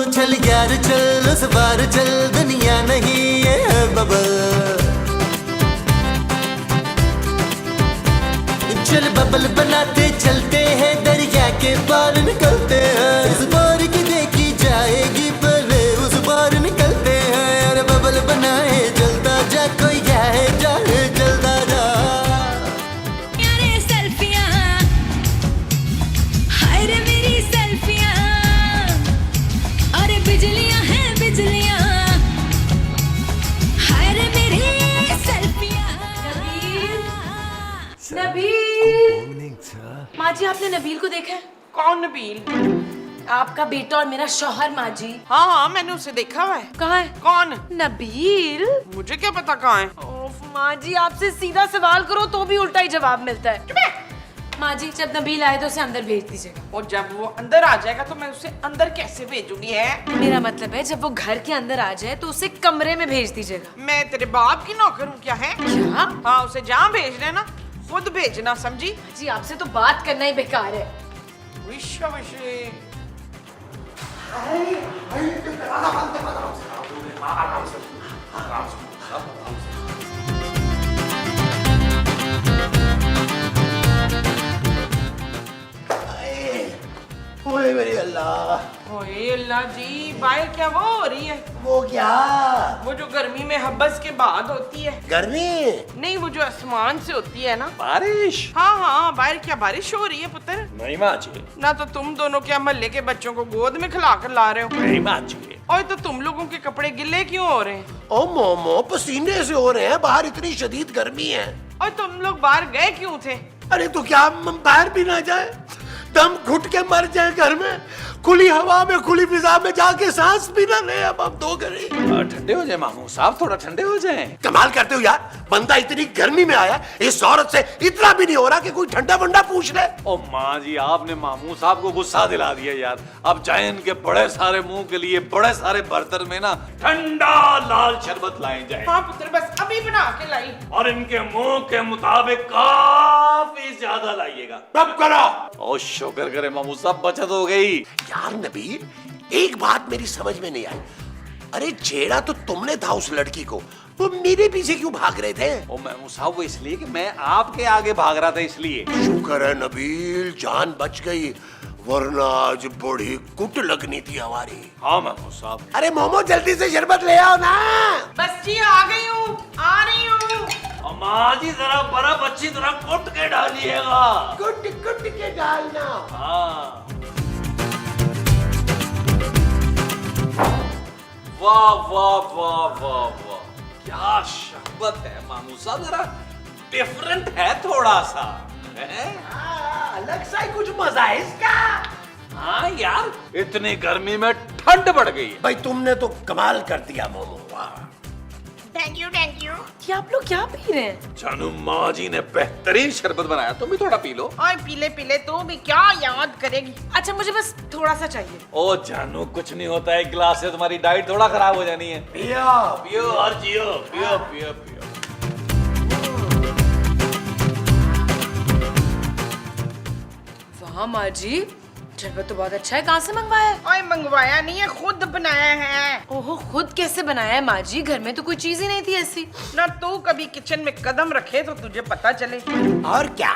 चल यार चल उस बार चल दुनिया नहीं ये बबल। चल बबल बनाते चलते हैं दरिया के पार निकलते हैं। इस बार की देखी जाएगी पर उस बार निकलते हैं। अरे बबल बनाए जलता जा कोई जाए जाए जलता जा। यारे सेल्फियां हाय रे मेरी सेल्फियां। अरे बिजलियां हैं बिजलियां हाय रे मेरी सेल्फियां। नबील माँ जी, आपने नबील को देखा है? कौन नबील? आपका बेटा और मेरा शौहर माँ जी। हाँ हाँ मैंने उसे देखा हुआ है। कहाँ है? कौन? नबील। मुझे क्या पता कहाँ है। ओफ माँ जी, आपसे सीधा सवाल करो तो भी उल्टा ही जवाब मिलता है। माँ जी, जब नबील आए तो उसे अंदर भेज दीजिएगा। और जब वो अंदर आ जाएगा तो मैं उसे अंदर कैसे भेजूंगी है? मेरा मतलब है जब वो घर के अंदर आ जाए तो उसे कमरे में भेज दीजिएगा। मैं तेरे बाप की नौकर हूँ क्या है? क्या? हाँ उसे जहाँ भेजना है ना खुद भेजना, समझी? जी आपसे तो बात करना ही बेकार है। विश्व विश्व ओए मेरी अल्लाह। ओए अल्लाह जी, बाहर क्या वो हो रही है? वो क्या? वो जो गर्मी में हब्बस के बाद होती है। गर्मी? नहीं वो जो आसमान से होती है ना बारिश? हाँ हाँ बाहर क्या बारिश हो रही है पुत्र? नहीं माँ जी, ना तो तुम दोनों क्या मोहल्ले के बच्चों को गोद में खिला कर ला रहे हो। नहीं माँ जी। और तो तुम लोगों के कपड़े गिले क्यों हो रहे हैं? ओ मोमो पसीने से हो रहे हैं, बाहर इतनी शदीद गर्मी है। और तुम लोग बाहर गए क्यों थे? अरे तो क्या हम बाहर भी ना जाए? दम घुट के मर जाए घर में, खुली हवा में खुली फिजा में जाके सांस भी ना ले। अब हम दो करें। ठंडे हो जाए मामू साहब, थोड़ा ठंडे हो जाए। कमाल करते हो यार, बंदा इतनी गर्मी में आया, इस औरत से इतना भी नहीं हो रहा कि कोई ठंडा वंडा पूछ ले। ओ माँ जी, आपने मामू साहब को गुस्सा दिला दिया यार। अब चाहे इनके बड़े सारे मुंह के लिए बड़े सारे बर्तन में ना ठंडा लाल शरबत लाए जाए। हाँ पुत्र बस अभी बना के लाई। और इनके मुंह के मुताबिक काफी ज्यादा लाइएगा। तब करो। ओ शुक्र करे मामू साहब, बचत हो गई। यार नबील, एक बात मेरी समझ में नहीं आई। अरे छेड़ा तो तुमने था उस लड़की को, वो मेरे पीछे क्यों भाग रहे थे? ओ मामू साहब, वो इसलिए कि मैं आपके आगे भाग रहा था इसलिए। शुक्र है नबील, जान बच गई, वरना आज बड़ी कुट लगनी थी हमारी। हाँ मामू साहब। अरे मोमो जल्दी से शरबत ले आओ ना। बस जी आ गई हूँ, आ रही हूँ। माँ जी जरा बर्फ अच्छी तरह कुट के डालिएगा। कुट कुट के डालना। हाँ। वाह वाह वाह वाह वाह, क्या शरबत है मामू साहब, जरा डिफरेंट है थोड़ा सा है? अलग सा ही कुछ मजा है इसका। हाँ यार, इतनी गर्मी में ठंड बढ़ गई है। भाई तुमने तो कमाल कर दिया मोमो। वाह। Thank you thank you. ये आप लोग क्या पी रहे हैं? जानू माँ जी ने बेहतरीन शरबत बनाया, तुम भी थोड़ा पी लो। ओए पीले पीले तू भी क्या याद करेगी। अच्छा मुझे बस थोड़ा सा चाहिए। ओ जानू कुछ नहीं होता है, एक गिलास से तुम्हारी डाइट थोड़ा खराब हो जानी है। पियो पियो और जियो, पियो पियो पियो। वाह माँ जी, शरबत तो बहुत अच्छा है। कहाँ से मंगवाया है? ओए मंगवाया नहीं है, खुद बनाया है। ओहो, खुद कैसे बनाया है माँ जी? घर में तो कोई चीज ही नहीं थी ऐसी। ना तू कभी किचन में कदम रखे तो तुझे पता चले। और क्या?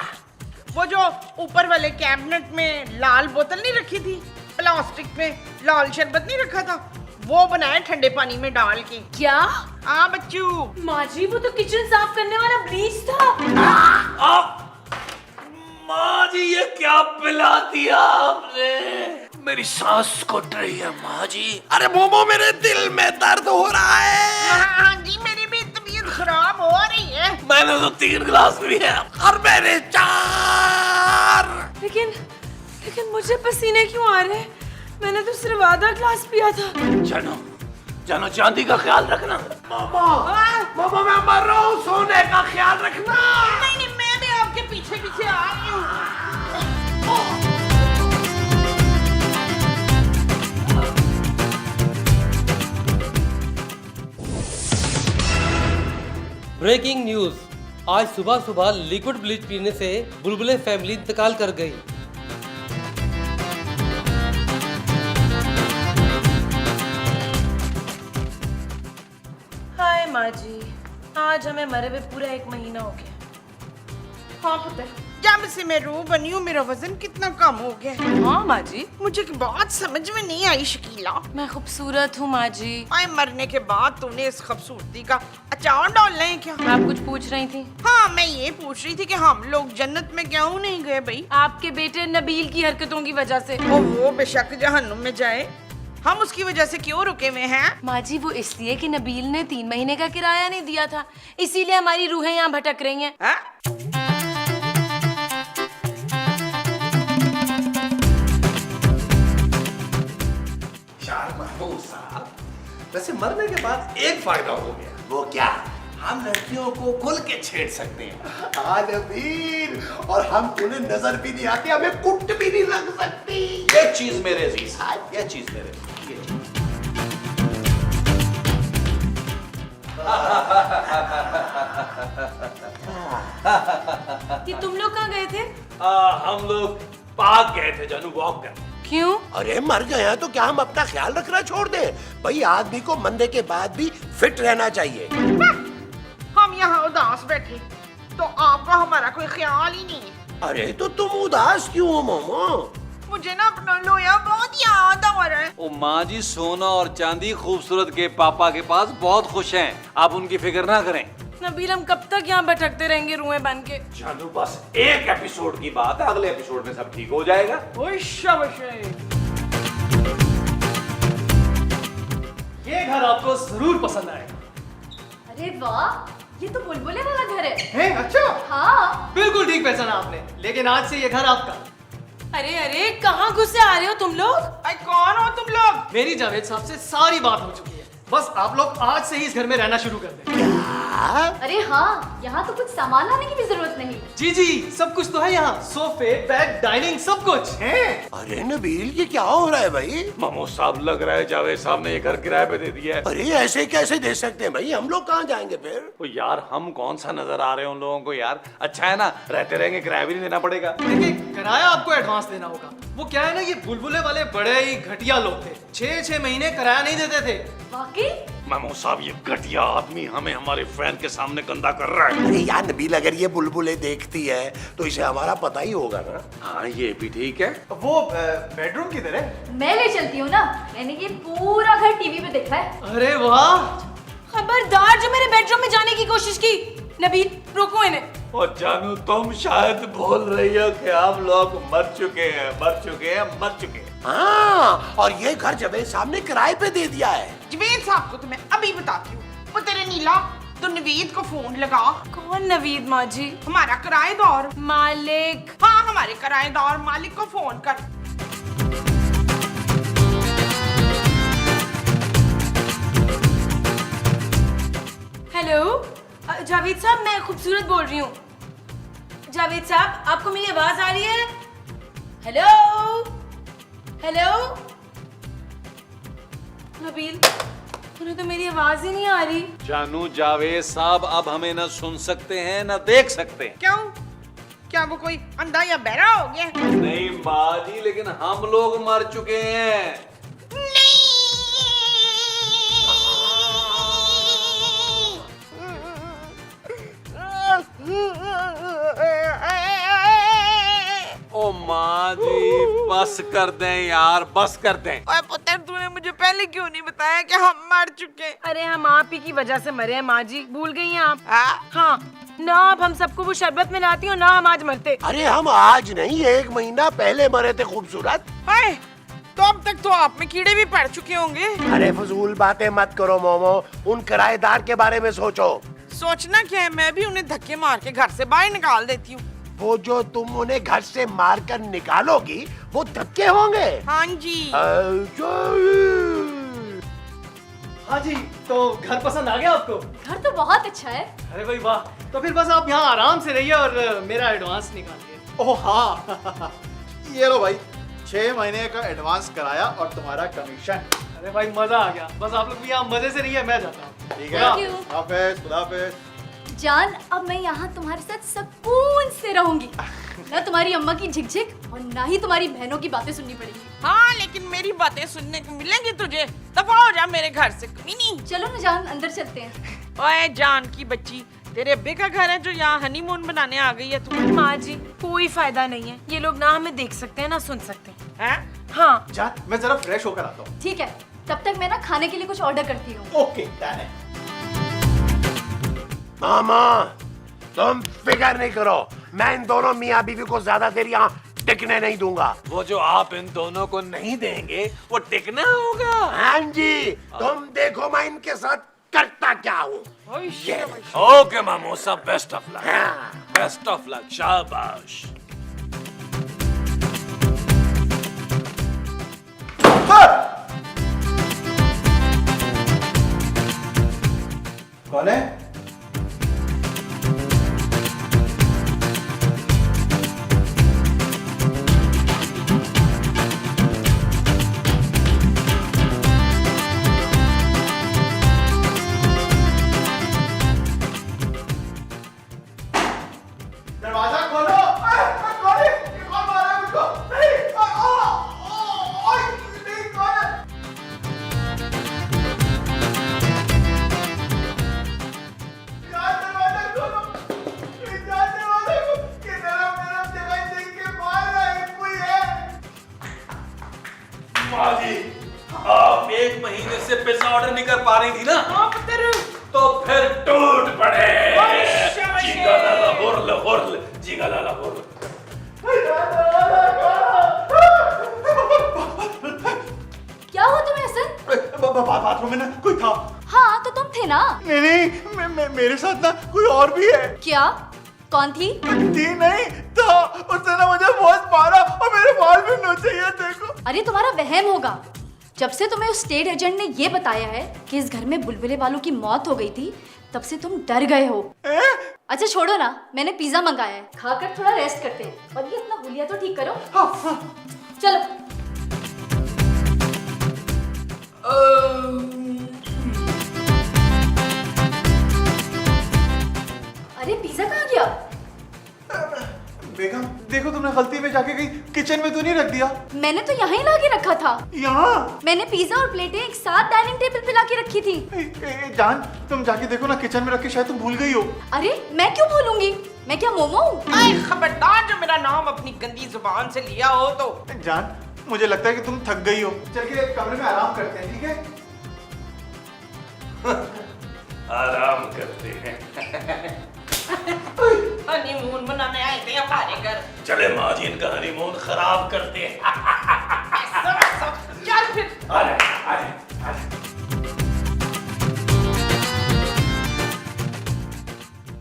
वो जो ऊपर वाले कैबिनेट में लाल बोतल नहीं रखी थी, प्लास्टिक में लाल शरबत नहीं रखा था, वो बनाया ठंडे पानी में डाल के। क्या? हाँ बच्चू। माँ जी वो तो किचन साफ करने वाला ब्लीच था। माँ जी ये क्या पिला दिया आपने? मेरी सांस घुट रही है माँ जी। अरे मोमो मेरे दिल में दर्द हो रहा है। हाँ जी मेरी भी तबीयत खराब हो रही है। मैंने तो 3 गिलास पी है। और मैंने 4। लेकिन मुझे पसीने क्यों आ रहे हैं? मैंने तो सिर्फ आधा ग्लास पिया था। जानो जानो, चांदी का ख्याल रखना। मोमो मोमो मैं मर रहा हूँ, सोने का ख्याल रखना। नहीं नहीं मैं भी आपके पीछे पीछे आ रही हूँ। ब्रेकिंग न्यूज, आज सुबह सुबह लिक्विड ब्लीच पीने से बुलबुले फैमिली इंतकाल कर गई। माँ जी, आज हमें मरे हुए पूरा 1 महीना हो गया। हाँ पुत्र, जब से मैं रूह बनी हूँ मेरा वजन कितना कम हो गया है। हाँ माँ जी, मुझे की बात समझ में नहीं आई शकीला। मैं खूबसूरत हूँ माँ जी। आए मरने के बाद तूने इस खूबसूरती का अचार डालना है क्या? आप कुछ पूछ रही थी? हाँ, मैं ये पूछ रही थी कि हम लोग जन्नत में क्यों नहीं गए भाई? आपके बेटे नबील की हरकतों की वजह से। ओ वो बेशक जहन्नुम में जाए, हम उसकी वजह से क्यों रुके हुए हैं? माँ जी, वो इसलिए कि नबील ने 3 महीने का किराया नहीं दिया था, इसीलिए हमारी रूहें यहाँ भटक रही हैं। हाँ? यार महबूब साहब, वैसे मरने के बाद एक फायदा हो गया। वो क्या? हम लड़कियों को खुल के छेड़ सकते हैं। आलमीर, और हम उन्हें नजर भी नहीं आती, हमें कुट भी नहीं लग सकती। ये चीज मेरे अजीज, ये चीज मेरे, ये चीज। कि तुम लोग कहाँ गए थे? हम लोग पार्क गए थे जानू, वॉक कर। क्यों? अरे मर गए हैं तो क्या हम अपना ख्याल रखना छोड़ दें? भाई आदमी को मरने के बाद भी फिट रहना चाहिए। हम यहाँ उदास बैठे तो आपका हमारा कोई ख्याल ही नहीं है। अरे तो तुम उदास क्यों हो मोमो? मुझे ना अपना लोया बहुत याद आ रहा है। ओ माँ जी, सोना और चांदी खूबसूरत के पापा के पास बहुत खुश हैं, आप उनकी फिक्र ना करें। नबील, हम कब तक यहाँ भटकते रहेंगे रूहें बन के? जानू बस एक एपिसोड की बात है, अगले एपिसोड में सब ठीक हो जाएगा। ये घर आपको जरूर पसंद आएगा। अरे वाह, ये तो बुलबुले वाला घर है। हैं? अच्छा, हाँ, बिल्कुल ठीक पहचाना आपने। लेकिन आज से ये घर आपका। अरे अरे, कहाँ घुसे आ रहे हो तुम लोग? अरे कौन हो तुम लोग? मेरी जावेद साहब से सारी बात हो चुकी है, बस आप लोग आज से ही इस घर में रहना शुरू कर दें। अरे हाँ, यहाँ तो कुछ सामान लाने की भी जरूरत नहीं। जी जी, सब कुछ तो है यहाँ, सोफे, बेड, डाइनिंग, सब कुछ है। अरे नबील, ये क्या हो रहा है भाई? मामू साहब, लग रहा है जावेद साहब ने ये घर किराए पे दे दिया है। अरे ऐसे कैसे दे सकते हैं भाई? हम लोग कहाँ जाएंगे फिर? तो यार हम कौन सा नजर आ रहे हैं उन लोगों को यार? अच्छा है ना, रहते रहेंगे, किराया भी नहीं देना पड़ेगा। देखिए, किराया आपको एडवांस देना होगा। वो क्या है ना, ये बुलबुले वाले बड़े ही घटिया लोग थे, 6-6 महीने किराया नहीं देते थे। वाकई? मामू साहब, ये घटिया आदमी हमें हमारे फ्रेंड के सामने गंदा कर रहा है। अरे यार नबील, अगर ये बुलबुलें देखती है तो इसे हमारा पता ही होगा ना। हाँ, ये भी ठीक है। वो बेडरूम किधर है? मैं ले चलती हूँ ना, मैंने ये पूरा घर टीवी पे देखा है। अरे वाह, खबरदार जो मेरे बेडरूम में जाने की कोशिश की। नबील, रोको इन्हें। और जानू, तुम शायद बोल रही हो कि हम लोग मर चुके हैं, मर चुके हैं, मर चुके हैं। हाँ, और ये घर जावेद साहब ने किराए पे दे दिया है। जवेद साहब को तो मैं अभी बताती हूँ। वो तेरे नीला, तो नवीद को फोन लगा। कौन नवीद माँ जी? हमारा किराएदार मालिक। हाँ, हमारे किराएदार मालिक को फोन कर। हेलो जावेद साहब, मैं खूबसूरत बोल रही हूँ। जावेद साहब, आपको मेरी आवाज आ रही है? Hello hello. नबील, उन्हें तो मेरी आवाज ही नहीं आ रही। जानू, जावेद साहब अब हमें न सुन सकते हैं न देख सकते हैं। क्यों? क्या वो कोई अंधा या बहरा हो गया? नहीं माँ जी, लेकिन हम लोग मर चुके हैं। ओ माँ जी, बस कर दें यार, बस कर दें। ओए पुत्र, तूने मुझे पहले क्यों नहीं बताया कि हम मर चुके? अरे हम आप ही की वजह से मरे हैं माँ जी, भूल गई हैं आप? हाँ? हाँ, ना आप हम सबको वो शरबत में लाती हो, ना हम आज मरते। अरे हम आज नहीं, 1 महीना पहले मरे थे खूबसूरत। हाय, तो अब तक तो आप में कीड़े भी पड़ चुके होंगे। अरे फजूल बातें मत करो मोमो, उन किराएदार के बारे में सोचो। सोचना क्या है, मैं भी उन्हें धक्के मार के घर से बाहर निकाल देती हूँ। वो जो तुम उन्हें घर से मार कर निकालोगी वो धक्के होंगे। हाँ जी। हाँ जी, तो घर पसंद आ गया आपको? घर तो बहुत अच्छा है। अरे भाई वाह, तो फिर बस आप यहाँ आराम से रहिए और मेरा एडवांस निकालिए। ओह हाँ, ये लो भाई, 6 महीने का एडवांस कराया और तुम्हारा कमीशन। अरे भाई मजा आ गया, बस आप लोग भी यहाँ मजे से रहिए, मैं जाता हूँ। ठीक है, Thank you. हाफिज, खुदा हाफिज। जान, अब मैं यहाँ तुम्हारे साथ सुकून से रहूंगी। ना तुम्हारी अम्मा की झिकझिक और ना ही तुम्हारी बहनों की बातें सुननी पड़ेगी। हाँ, लेकिन मेरी बातें सुनने को मिलेंगी तुझे। दफा हो जा मेरे घर से, कभी नहीं। चलो ना जान, अंदर चलते हैं। ओए जान की बच्ची, तेरे अब्बे का घर है जो यहाँ हनीमून बनाने आ गई है तू? माँ जी कोई फायदा नहीं है, ये लोग ना हमें देख सकते हैं ना सुन सकते हैं। हैं? हाँ जान मैं जरा फ्रेश होकर आता हूँ। ठीक है, तब तक मैं ना खाने के लिए कुछ ऑर्डर करती हूँ। ओके डन है। मामा तुम फिक्र नहीं करो, मैं इन दोनों मियाँ बीवी को ज्यादा देर यहाँ टिकने नहीं दूंगा। वो जो आप इन दोनों को नहीं देंगे वो टिकना होगा। हाँ जी, तुम देखो मैं इनके साथ करता क्या हूँ। ओके मामू साहब, best of luck, best of luck, शाबाश। कौन है? दरवाजा खोलो। कौन है? कौन मार रहा है मुझको? नहीं, नहीं, कौन है? जान दरवाजा खोलो। जान दरवाजा खोलो। कि मेरा जगह देख के मार रहा है, कोई है? माँ जी, आप 1 महीने से पिज्जा ऑर्डर नहीं कर पा रही थी ना, तो फिर टूट पड़े। जीगा लाला हुर्ल हुर्ल, जीगा लाला हुर्ल। क्या हुआ तुम्हें हसन? बाथरूम में ना कोई था। हाँ तो तुम थे ना। नहीं, मेरे साथ ना कोई और भी है। क्या? कौन थी? थी नहीं था, उसने ना मुझे बहुत मारा और मेरे बाल भी नोचे, ये देखो। अरे तुम्हारा वहम होगा। जब से तुम्हें उस स्टेट एजेंट ने ये बताया है कि इस घर में बुलबुले वालों की मौत हो गई थी, तब से तुम डर गए हो। अच्छा छोड़ो ना, मैंने पिज्जा मंगाया है, खाकर थोड़ा रेस्ट करते हैं और ये अपना हुलिया तो ठीक करो। चलो। अरे पिज्जा कहाँ गया? बेगम देखो, तुमने गलती में जाके कहीं किचन में तो नहीं रख दिया? मैंने तो यहाँ ही ला के रखा था। यहाँ? मैंने पिज्जा और प्लेटें एक साथ डाइनिंग टेबल पे ला के रखी थी। जान तुम जाके देखो ना, किचन में रख के शायद तुम भूल गई हो। अरे मैं क्यों भूलूंगी, मैं क्या मोमो हूँ? आए खबरदार जो मेरा नाम अपनी गंदी जुबान से लिया हो तो। जान मुझे लगता है कि तुम थक गई हो, चल के कमरे में आराम करते हैं, ठीक है? आराम करते हैं। हनीमून मनाने आए थे हमारे घर। चले माँ जी, इनका हनीमून खराब करते हैं। चल फिर। अरे अरे अरे,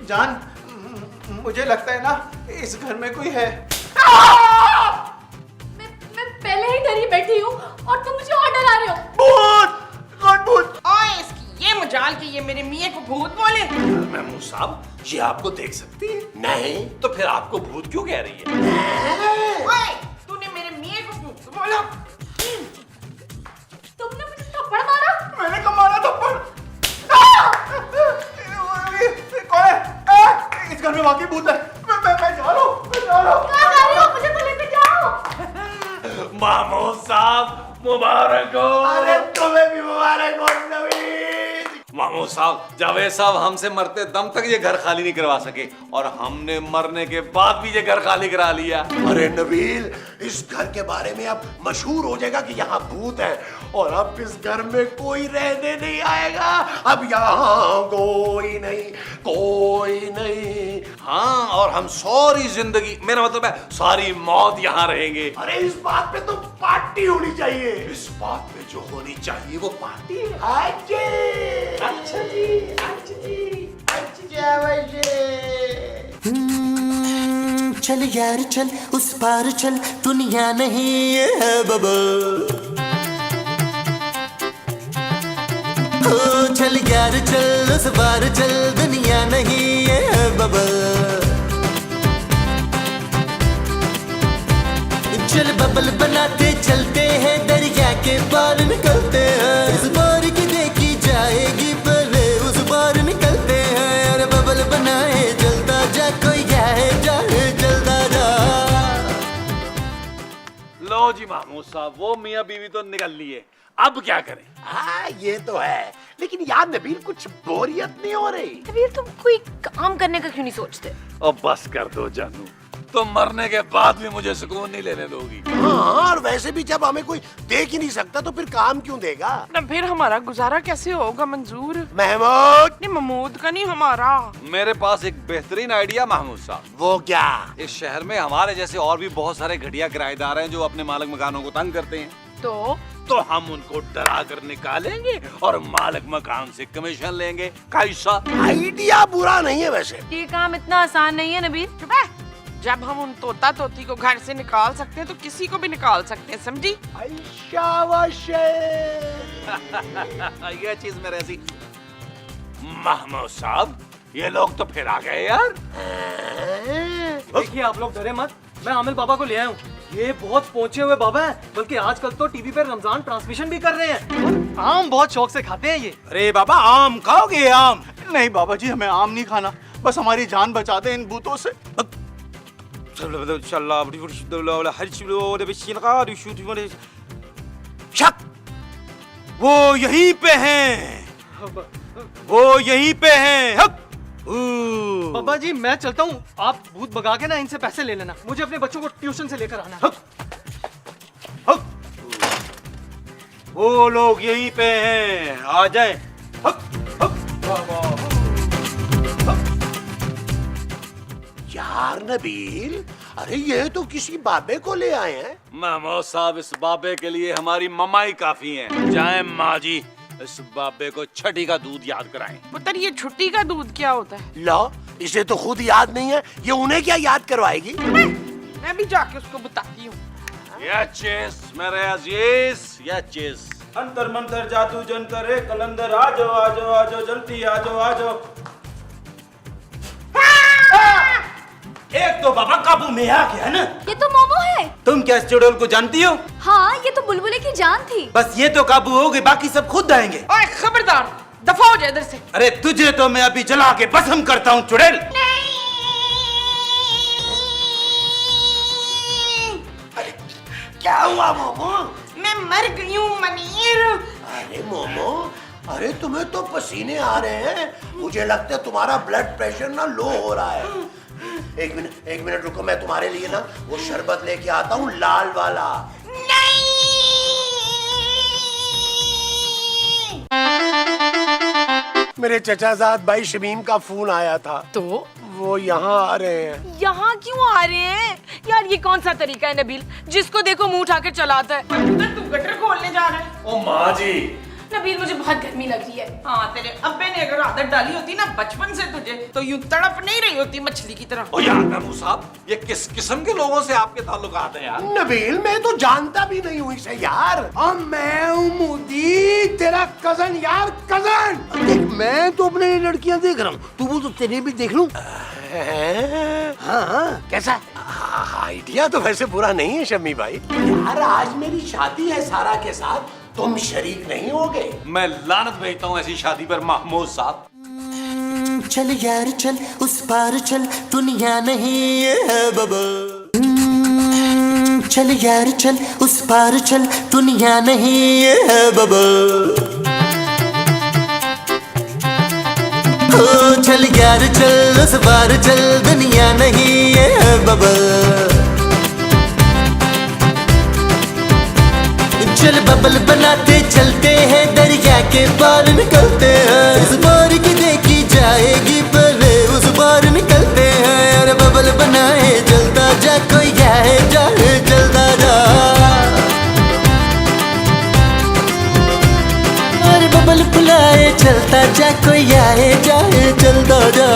जान मुझे लगता है ना इस घर में कोई है। मैं पहले ही डरी बैठी हूँ और तुम मुझे और डरा रहे हो। भूत! कौन भूत? ओए इसकी ये मजाल कि ये मेरे मियाँ को भूत बोले। महमूद साहब, ये आपको देख सकती है? नहीं, तो फिर आपको भूत क्यों कह रही है? ओए तूने मेरे मियाँ को भूत बोला। तुमने मुझे थप्पड़ मारा। मैंने कब मारा थप्पड़? कौन है? इस घर में वाकई भूत है। मैं जा रहा हूँ, मैं जा रहा हूँ। कहाँ जा रहे हो? मुझे तो लेके जाओ। महमूद साहब मुबारक हो। अरे तुम्हें भी मुबारक हो नवीन। महमूद साहब, जावेद साहब हमसे मरते दम तक ये घर खाली नहीं करवा सके और हमने मरने के बाद भी ये घर खाली करा लिया। अरे नबील, इस घर के बारे में अब मशहूर हो जाएगा कि यहाँ भूत है और अब इस घर में कोई रहने नहीं आएगा। अब यहाँ कोई नहीं। हाँ, और हम सारी जिंदगी, मेरा मतलब है सारी मौत यहाँ रहेंगे। अरे इस बात पे तो पार्टी होनी चाहिए। इस बात पे जो होनी चाहिए वो पार्टी है। अच्छा जी। चल यार चल, उस पार चल, दुनिया नहीं ये है बबल। ओ चल यार चल, उस पार चल, दुनिया नहीं ये है बबल। चल बबल बनाते चलते हैं, दरिया के पार निकलते हैं। इस बार की देखी जाएगी पहले उस बार निकलते हैं। अरे बबल बनाए जलता जा, कोई जाए जाए जलता जा। लो जी महमूद साहब, वो मियाँ बीवी तो निकल लिए, अब क्या करें? हाँ ये तो है, लेकिन यार नबील कुछ बोरियत नहीं हो रही? नबील तुम कोई काम करने का क्यों नहीं सोचते? अब बस कर दो जानू, तुम मरने के बाद भी मुझे सुकून नहीं लेने दोगी। हाँ, और वैसे भी जब हमें कोई देख ही नहीं सकता तो फिर काम क्यों देगा? ना फिर हमारा गुजारा कैसे होगा मंजूर? महमूद, नहीं महमूद का नहीं, हमारा। मेरे पास एक बेहतरीन आइडिया महमूद साहब। वो क्या? इस शहर में हमारे जैसे और भी बहुत सारे घटिया किराएदार हैं जो अपने मालिक मकानों को तंग करते हैं। तो हम उनको डरा कर निकालेंगे और मालिक मकान से कमीशन लेंगे। कैसा आइडिया बुरा नहीं है वैसे। ये काम इतना आसान नहीं है नबील। चुप है। जब हम उन तोता तोती को घर से निकाल सकते हैं तो किसी को भी निकाल सकते हैं, समझी? ये चीज मेरे ऐसी। महमूद साहब, ये लोग तो फिर आ गए यार। देखिए आप लोग डरे मत, मैं आमिर बाबा को ले आया हूँ। ये बहुत पहुंचे हुए बाबा हैं, बल्कि आजकल तो टीवी पे रमजान ट्रांसमिशन भी कर रहे हैं। आम बहुत शौक से खाते हैं ये। अरे बाबा आम खाओगे? आम नहीं बाबा जी, हमें आम नहीं खाना, बस हमारी जान बचा दे इन भूतों से। शक, वो यहीं पे हैं, वो यहीं पे हैं। हक। बाबा जी मैं चलता हूँ, आप भूत भगा के ना इनसे पैसे ले लेना, मुझे अपने बच्चों को ट्यूशन से लेकर आना है। हक। हक। वो लोग यहीं पे हैं, आ जाएं। हक। हक। यार नबील, अरे ये तो किसी बाबे को ले आए हैं। महमूद साहब, इस बाबे के लिए हमारी ममाई काफी है। जाए माँ जी, इस बाबे को छठी का दूध याद कराएं। पुत्र ये छुट्टी का दूध क्या होता है? लो, इसे तो खुद याद नहीं है, ये उन्हें क्या याद करवाएगी? मैं भी जाके उसको बताती हूँ। ये चीज मेरे अजीज, ये चीज। अंतर मंतर जादू जन करे कलंदर, आजो आजो आजो जल्दी आजो आजो। एक तो बाबा काबू में आ गया ना। ये तो मोमो है। तुम क्या इस चुड़ैल को जानती हो? हाँ, ये तो बुलबुले की जान थी। बस ये तो काबू हो गई, बाकी सब खुद आएंगे। ओए खबरदार, दफा हो जा इधर से। अरे तुझे तो मैं अभी जला के भस्म करता हूँ चुड़ैल। अरे क्या हुआ मोमो? मैं मर गई हूँ मनीर। अरे मोमो, अरे तुम्हें तो पसीने आ रहे हैं, मुझे लगता है तुम्हारा ब्लड प्रेशर ना लो हो रहा है। एक मिनट रुको, मैं तुम्हारे लिए ना वो शरबत लेके आता हूँ, लाल वाला। मेरे चचाजाद भाई शमीम का फोन आया था, तो वो यहाँ आ रहे हैं। यहाँ क्यों आ रहे हैं यार? ये कौन सा तरीका है नबील, जिसको देखो मुंह उठाकर चलाता है। पुत्र तू गटर खोलने जा रहा है? ओ माँ जी, नबील मुझे बहुत गर्मी लग रही है। हाँ, तेरे अब्बे ने अगर आदत डाली होती ना बचपन से तुझे, तो यूं तड़प नहीं रही होती मछली की तरह। ओ यार महमूद साहब, ये किस किस्म के लोगों से आपके ताल्लुकात हैं यार? नबील, मैं तो जानता भी नहीं हूँ इसे यार। मैं हूँ मोदी, तेरा कजन यार, कजन। देख, मैं तो अपने लड़कियां देख रहा हूँ, तू बोल तो तेरे भी देख लूं। हाँ, कैसा आइडिया? तो वैसे बुरा नहीं है शम्मी भाई। यार आज मेरी शादी है सारा के साथ, तुम शरीक नहीं होगे? मैं लानत भेजता हूँ ऐसी शादी पर महमूद साहब। चल यार चल, उस पार चल, दुनिया नहीं है बाबा। चल यार चल, उस पार चल, दुनिया नहीं है बाबा। ओ चल यार चल, उस पार चल, दुनिया नहीं है बाबा। चल बबल बनाते चलते हैं, दरिया के पार निकलते हैं। इस बार की देखी जाएगी पहले उस बार निकलते हैं। अरे बबल बनाए चलता जा, कोई आए जाए चलता जा। अरे बबल बुलाए चलता जा, कोई आए जाए चलता जा।